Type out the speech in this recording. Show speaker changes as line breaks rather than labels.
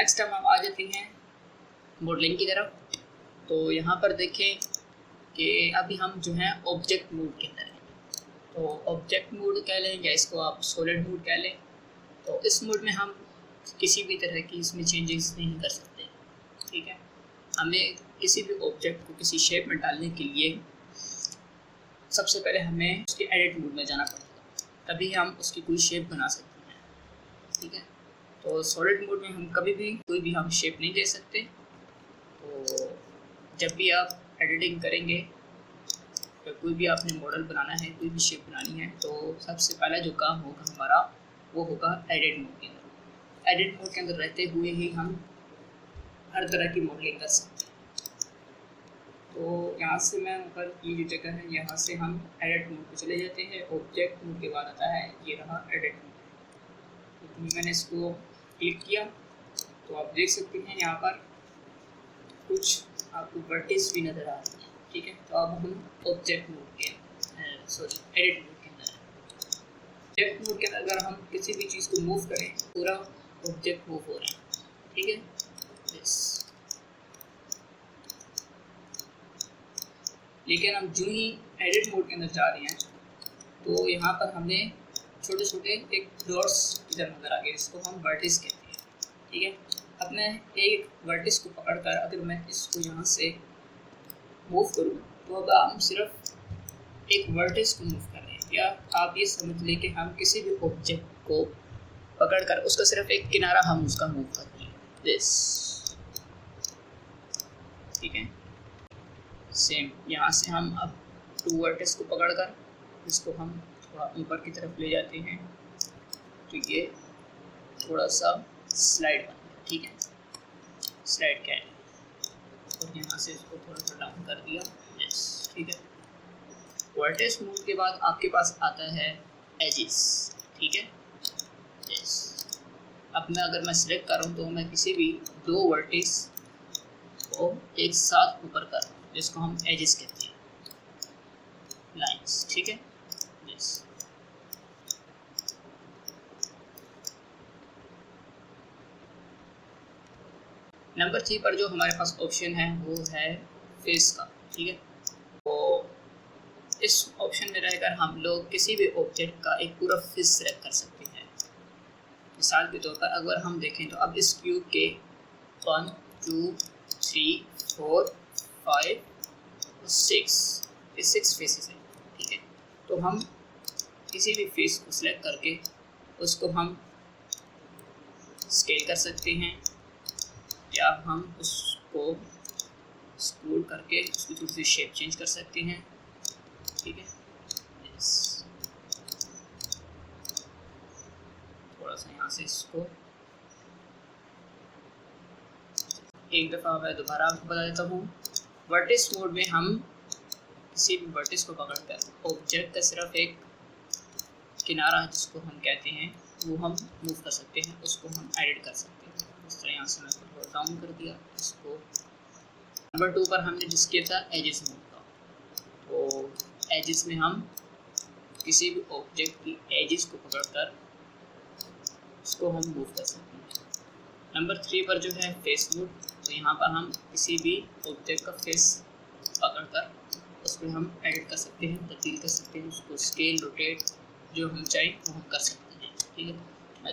Next हम आ जाते हैं मॉडलिंग की तरफ। तो यहाँ पर देखें कि अभी हम जो है ऑब्जेक्ट मोड के अंदर हैं। तो ऑब्जेक्ट मोड कह लें या इसको आप सॉलिड मोड कह लें। तो इस मोड में हम किसी भी तरह की इसमें चेंजेस नहीं कर सकते, ठीक है। हमें किसी भी ऑब्जेक्ट को किसी शेप में डालने के लिए सबसे पहले हमें उसके एडिट मोड में जाना पड़ेगा, तभी हम उसकी कोई शेप बना सकते हैं, ठीक है। तो सॉलिड मोड में हम कभी भी कोई भी हम शेप नहीं दे सकते। तो जब भी आप एडिटिंग करेंगे या कोई भी आपने मॉडल बनाना है, कोई भी शेप बनानी है, तो सबसे पहला जो काम होगा हमारा वो होगा एडिट मोड के अंदर। एडिट मोड के अंदर रहते हुए ही हम हर तरह की मॉडलिंग कर सकते हैं। तो यहाँ से मैं ऊपर ये जो जगह है यहाँ से हम एडिट मोड पे चले जाते हैं। ऑब्जेक्ट मोड के बाद आता है ये रहा एडिट मोड। तो मैंने इसको क्लिक किया तो आप देख सकते हैं यहाँ पर कुछ आपको वर्टिस भी नज़र आ रही है, ठीक है। तो अब हम ऑब्जेक्ट मोड के एडिट मोड के अंदर है। ऑब्जेक्ट मोड के अंदर अगर हम किसी भी चीज़ को मूव करें, पूरा ऑब्जेक्ट मूव हो रहा है, ठीक है। लेकिन हम जो ही एडिट मोड के अंदर जा रहे हैं तो यहाँ पर हमें छोटे छोटे एक डॉट्स की तरह नज़र आ गए, जिसको हम वर्टिस कहते हैं, ठीक है। अब मैं एक वर्टिस को पकड़कर अगर मैं इसको यहाँ से मूव करूँ तो अब हम सिर्फ एक वर्टिस को मूव कर रहे हैं, या आप ये समझ लें कि हम किसी भी ऑब्जेक्ट को पकड़कर उसका सिर्फ एक किनारा हम उसका मूव कर रहे हैं, दिस, ठीक है। सेम यहाँ से हम अब टू वर्टिस को पकड़कर इसको हम थोड़ा ऊपर की तरफ ले जाते हैं, तो ये थोड़ा सा स्लाइड बन गया, ठीक है। स्लाइड क्या है, और यहाँ से इसको थोड़ा सा डाउन कर दिया, यस, ठीक है। वर्टिस मोड के बाद आपके पास आता है एजेस, ठीक है, यस। अब मैं अगर मैं सिलेक्ट कर रहा हूँ तो मैं किसी भी दो वर्टिस को एक साथ ऊपर कर रहा हूँ, जिसको हम एजेस कहते हैं, लाइंस, ठीक है, यस। नंबर 3 पर जो हमारे पास ऑप्शन है वो है फेस का, ठीक है। तो इस ऑप्शन में रहकर हम लोग किसी भी ऑब्जेक्ट का एक पूरा फेस सेलेक्ट कर सकते हैं। मिसाल के तौर पर अगर हम देखें तो अब इस क्यूब के 1 2 3 4 5 6 ये 6 फेसेस हैं, ठीक है। तो हम किसी भी फेस को सिलेक्ट करके उसको हम स्केल कर सकते हैं, या हम उसको स्क्रॉल करके उसकी थोड़ी सी शेप चेंज कर सकते हैं, ठीक है, यस। थोड़ा सा यहाँ से इसको एक दफ़ा मैं दोबारा आपको बता देता हूँ। वर्टिस मोड में हम किसी भी वर्टिस को पकड़कर ऑब्जेक्ट का सिर्फ एक किनारा जिसको हम कहते हैं वो हम मूव कर सकते हैं, उसको हम एडिट कर सकते हैं। इस तरह यहाँ से मैं थोड़ा डाउन कर दिया इसको। नंबर 2 पर हमने जिस किया था एजेस मोड का, तो एजेस में हम किसी भी ऑब्जेक्ट की एजेस को पकड़कर उसको हम मूव कर सकते हैं। नंबर 3 पर जो है फेस मोड, तो यहाँ पर हम किसी भी ऑब्जेक्ट का फेस पकड़कर उसको हम एडिट कर सकते हैं, तब्दील कर सकते हैं, उसको स्केल रोटेट जो हम चाहें वो हम कर सकते हैं, ठीक है।